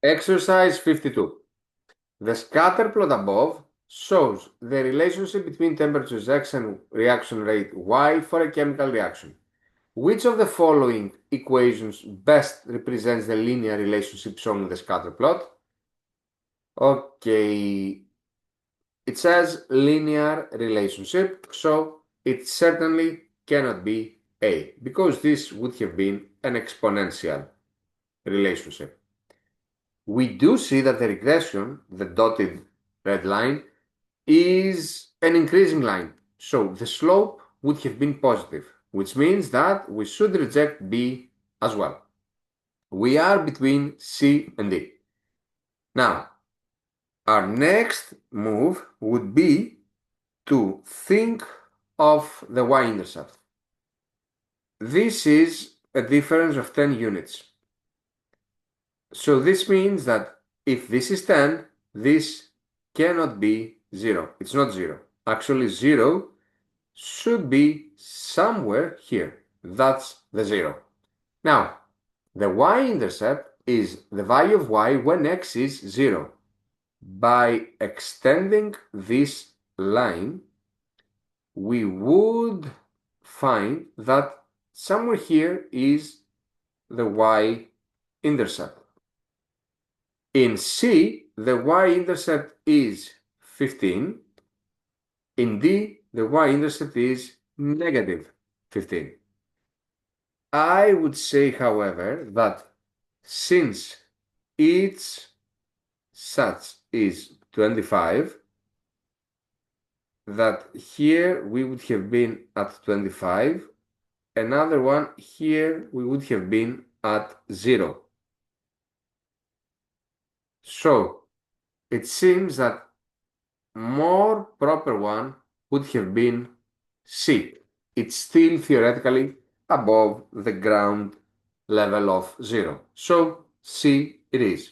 Exercise 52. The scatter plot above shows the relationship between temperatures X and reaction rate Y for a chemical reaction. Which of the following equations best represents the linear relationship shown in the scatter plot? Okay, it says linear relationship, so it certainly cannot be A, because this would have been an exponential relationship. We do see that the regression, the dotted red line, is an increasing line. So the slope would have been positive, which means that we should reject B as well. We are between C and D. Now, our next move would be to think of the y-intercept. This is a difference of 10 units. So this means that if this is 10, this cannot be 0. It's not 0. Actually, 0 should be somewhere here. That's the 0. Now, the y-intercept is the value of y when x is 0. By extending this line, we would find that somewhere here is the y-intercept. In C, the y-intercept is 15. In D, the y-intercept is negative 15. I would say, however, that since each such is 25, that here we would have been at 25, another one here we would have been at 0. So it seems that more proper one would have been C. It's still theoretically above the ground level of 0. So C it is.